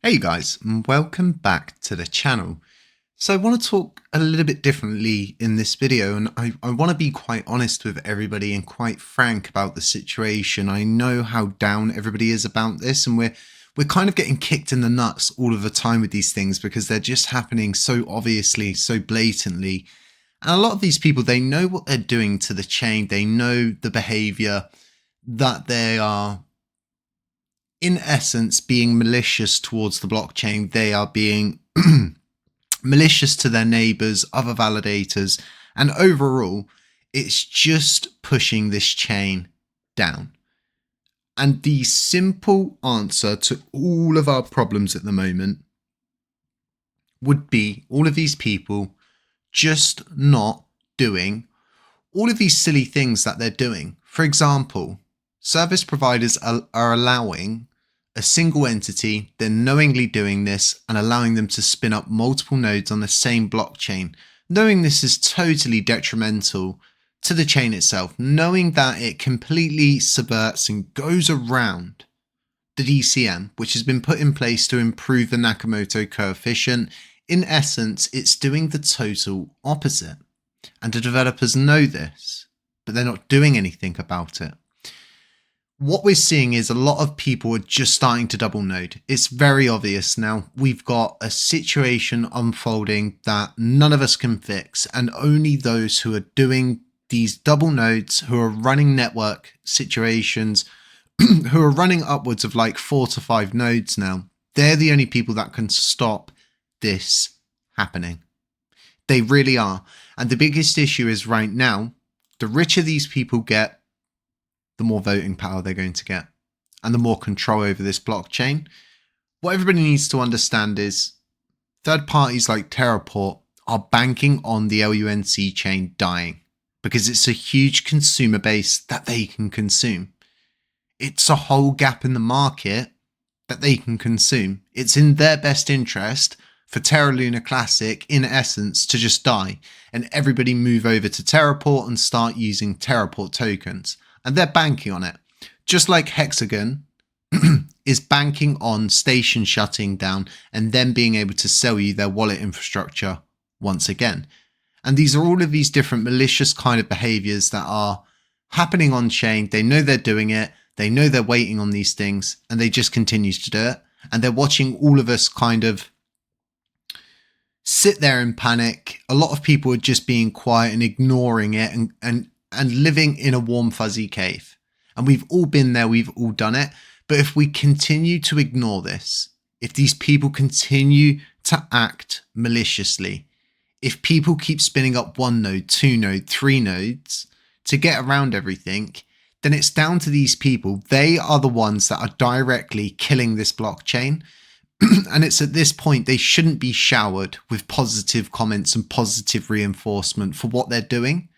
Hey guys, and welcome back to the channel. So I want to talk a little bit differently in this video, and I want to be quite honest with everybody and quite frank about the situation. I know how down everybody is about this, and we're kind of getting kicked in the nuts all of the time with these things because they're just happening so obviously, so blatantly. And a lot of these people, they know what they're doing to the chain. They know the behavior that they are, in essence, being malicious towards the blockchain. They are being malicious to their neighbors, other validators, and overall, it's just pushing this chain down. And the simple answer to all of our problems at the moment would be all of these people just not doing all of these silly things that they're doing. For example, service providers are allowing a single entity, they're knowingly doing this and allowing them to spin up multiple nodes on the same blockchain, knowing this is totally detrimental to the chain itself, knowing that it completely subverts and goes around the DCM, which has been put in place to improve the Nakamoto coefficient. In essence, it's doing the total opposite. And the developers know this, but they're not doing anything about it. What we're seeing is a lot of people are just starting to double node. It's very obvious now. We've got a situation unfolding that none of us can fix, and only those who are doing these double nodes, who are running network situations, who are running upwards of like 4 to 5 nodes now, they're the only people that can stop this happening. They really are. And the biggest issue is right now, the richer these people get, the more voting power they're going to get and the more control over this blockchain. What everybody needs to understand is third parties like Terraport are banking on the LUNC chain dying because it's a huge consumer base that they can consume. It's a whole gap in the market that they can consume. It's in their best interest for Terra Luna Classic, in essence, to just die and everybody move over to Terraport and start using Terraport tokens. And they're banking on it. Just like Hexagon is banking on station shutting down and then being able to sell you their wallet infrastructure once again. And these are all of these different malicious kind of behaviors that are happening on chain. They know they're doing it. They know they're waiting on these things and they just continue to do it. And they're watching all of us kind of sit there in panic. A lot of people are just being quiet and ignoring it and living in a warm, fuzzy cave. And we've all been there, we've all done it. But if we continue to ignore this, if these people continue to act maliciously, if people keep spinning up 1 node, 2 node, 3 nodes to get around everything, then it's down to these people. They are the ones that are directly killing this blockchain. And it's at this point, they shouldn't be showered with positive comments and positive reinforcement for what they're doing.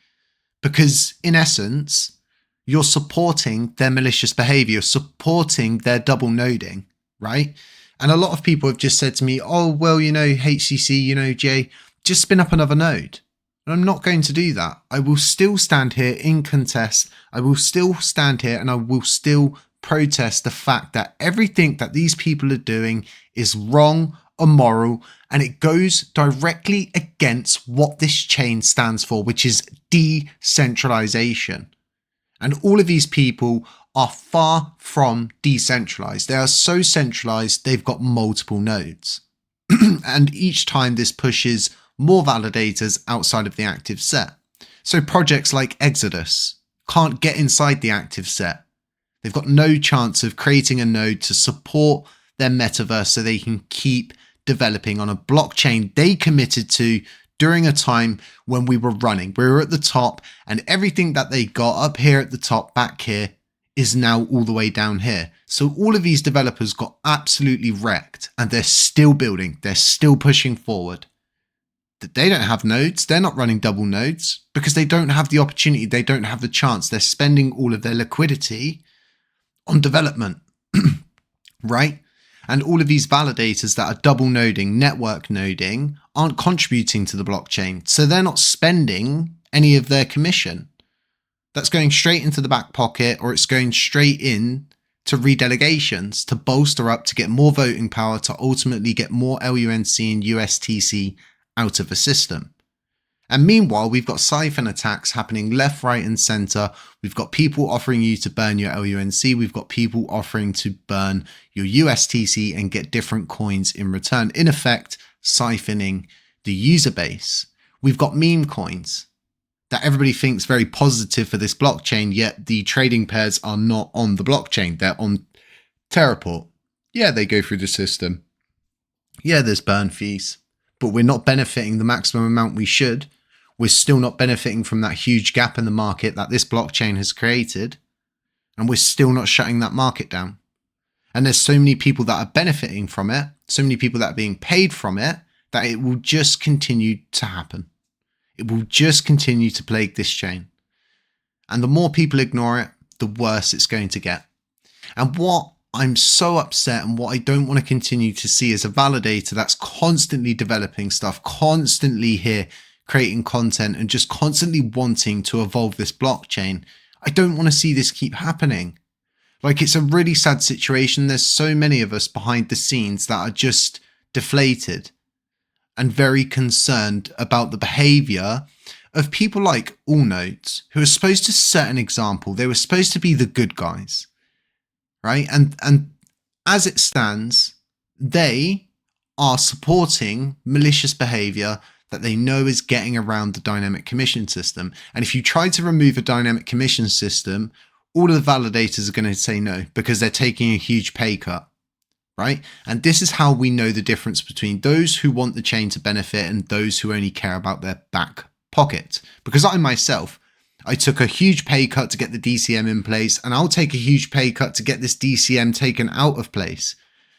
Because in essence, you're supporting their malicious behavior, supporting their double noding, right? And a lot of people have just said to me, oh, well, HCC, Jay, just spin up another node. And I'm not going to do that. I will still stand here in contest. I will still stand here and I will still protest the fact that everything that these people are doing is wrong, immoral, and it goes directly against what this chain stands for, which is decentralization. And all of these people are far from decentralized. They are so centralized, they've got multiple nodes. And each time this pushes more validators outside of the active set. So projects like Exodus can't get inside the active set. They've got no chance of creating a node to support their metaverse so they can keep developing on a blockchain they committed to during a time when we were running. We were at the top and everything that they got up here at the top back here is now all the way down here. So all of these developers got absolutely wrecked and they're still building. They're still pushing forward. That they don't have nodes. They're not running double nodes because they don't have the opportunity. They don't have the chance. They're spending all of their liquidity on development, right? And all of these validators that are double noding, network noding, aren't contributing to the blockchain. So they're not spending any of their commission. That's going straight into the back pocket, or it's going straight in to redelegations to bolster up, to get more voting power, to ultimately get more LUNC and USTC out of the system. And meanwhile, we've got siphon attacks happening left, right, and center. We've got people offering you to burn your LUNC. We've got people offering to burn your USTC and get different coins in return. In effect, siphoning the user base. We've got meme coins that everybody thinks very positive for this blockchain, yet the trading pairs are not on the blockchain. They're on Terraport. Yeah, they go through the system. Yeah, there's burn fees, but we're not benefiting the maximum amount we should. We're still not benefiting from that huge gap in the market that this blockchain has created. And we're still not shutting that market down. And there's so many people that are benefiting from it, so many people that are being paid from it, that it will just continue to happen. It will just continue to plague this chain. And the more people ignore it, the worse it's going to get. And what I'm so upset and what I don't want to continue to see is a validator that's constantly developing stuff, constantly here creating content and just constantly wanting to evolve this blockchain. I don't want to see this keep happening. Like, it's a really sad situation. There's so many of us behind the scenes that are just deflated and very concerned about the behavior of people like Allnodes, who are supposed to set an example. They were supposed to be the good guys, right? And as it stands, they are supporting malicious behavior that they know is getting around the dynamic commission system. And if you try to remove a dynamic commission system, all of the validators are going to say no, because they're taking a huge pay cut. Right? And this is how we know the difference between those who want the chain to benefit and those who only care about their back pocket. Because I took a huge pay cut to get the DCM in place, and I'll take a huge pay cut to get this DCM taken out of place.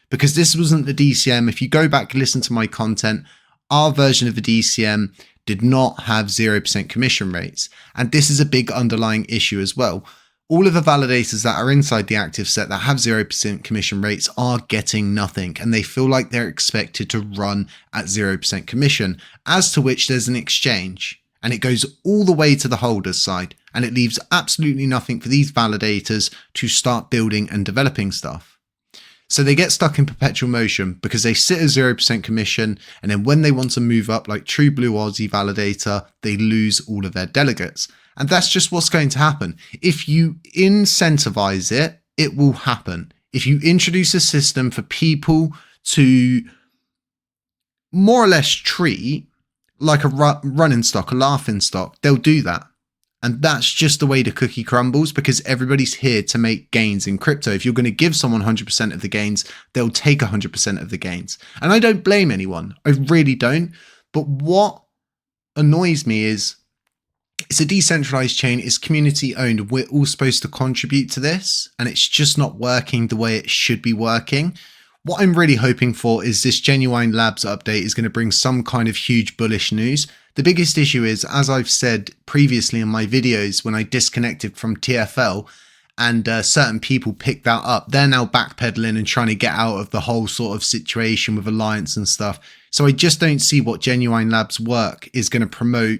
Because this wasn't the DCM. If you go back and listen to my content, our version of the DCM did not have 0% commission rates. And this is a big underlying issue as well. All of the validators that are inside the active set that have 0% commission rates are getting nothing, and they feel like they're expected to run at 0% commission, as to which there's an exchange, and it goes all the way to the holder's side, and it leaves absolutely nothing for these validators to start building and developing stuff. So they get stuck in perpetual motion because they sit at 0% commission, and then when they want to move up like True Blue Aussie Validator, they lose all of their delegates. And that's just what's going to happen. If you incentivize it, it will happen. If you introduce a system for people to more or less treat like a running stock, a laughing stock, they'll do that. And that's just the way the cookie crumbles, because everybody's here to make gains in crypto. If you're going to give someone 100% of the gains, they'll take 100% of the gains. And I don't blame anyone. I really don't. But what annoys me is, it's a decentralized chain, it's community owned. We're all supposed to contribute to this, and it's just not working the way it should be working. What I'm really hoping for is this Genuine Labs update is going to bring some kind of huge bullish news. The biggest issue is, as I've said previously in my videos, when I disconnected from TFL and certain people picked that up, they're now backpedaling and trying to get out of the whole sort of situation with Alliance and stuff. So I just don't see what Genuine Labs work is going to promote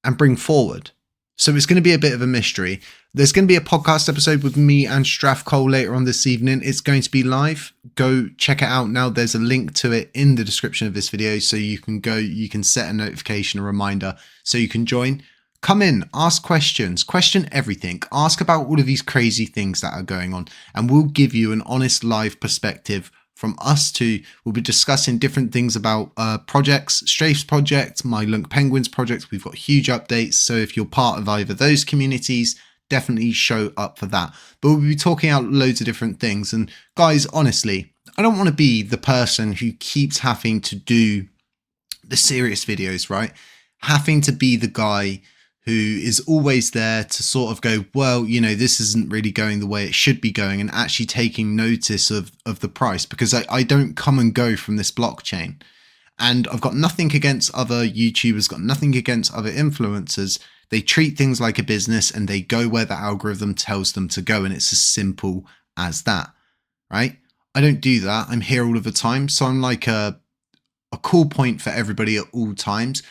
and bring forward. So it's going to be a bit of a mystery. There's going to be a podcast episode with me and Straff Cole later on this evening. It's going to be live. Go check it out now. There's a link to it in the description of this video, so you can set a notification, a reminder, so you can join. Come in, ask questions, question everything, ask about all of these crazy things that are going on, and we'll give you an honest live perspective from us two. We'll be discussing different things about projects, Strafe's project, my LUNC Penguins project. We've got huge updates. So if you're part of either those communities, definitely show up for that. But we'll be talking out loads of different things. And guys, honestly, I don't want to be the person who keeps having to do the serious videos, right? Having to be the guy who is always there to sort of go, well, you know, this isn't really going the way it should be going, and actually taking notice of the price, because I don't come and go from this blockchain. And I've got nothing against other YouTubers, got nothing against other influencers. They treat things like a business and they go where the algorithm tells them to go. And it's as simple as that, right? I don't do that. I'm here all of the time. So I'm like a cool point for everybody at all times.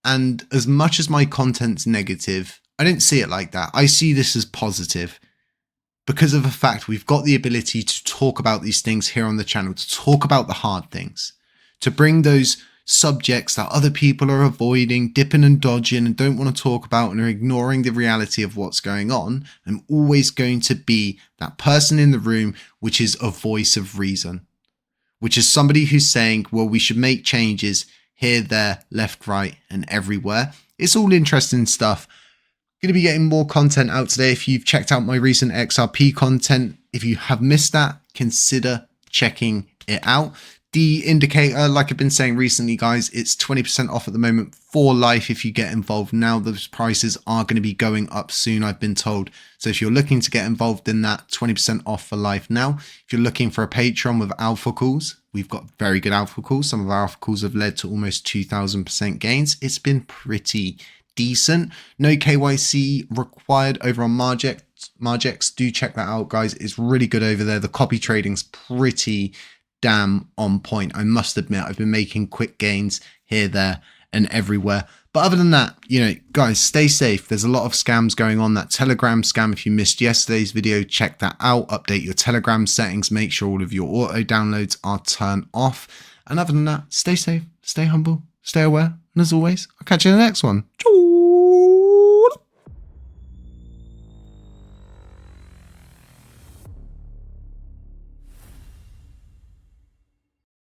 And as much as my content's negative, I don't see it like that. I see this as positive. because of the fact we've got the ability to talk about these things here on the channel, to talk about the hard things, to bring those subjects that other people are avoiding, dipping and dodging and don't want to talk about and are ignoring the reality of what's going on. I'm always going to be that person in the room, which is a voice of reason, which is somebody who's saying, well, we should make changes here, there, left, right, and everywhere. It's all interesting stuff. Going to be getting more content out today. If you've checked out my recent XRP content, if you have missed that, consider checking it out. The indicator, like I've been saying recently, guys, it's 20% off at the moment for life. If you get involved now, those prices are going to be going up soon, I've been told. So if you're looking to get involved in that, 20% off for life now. If you're looking for a Patreon with alpha calls, we've got very good alpha calls. Some of our alpha calls have led to almost 2000% gains. It's been pretty decent. No KYC required over on Margex. Margex, do check that out, guys. It's really good over there. The copy trading's pretty damn on point. I must admit, I've been making quick gains here, there, and everywhere. But other than that, guys, stay safe. There's a lot of scams going on. That Telegram scam, if you missed yesterday's video, check that out. Update your Telegram settings. Make sure all of your auto downloads are turned off. And other than that, stay safe, stay humble, stay aware. And as always, I'll catch you in the next one. Ciao.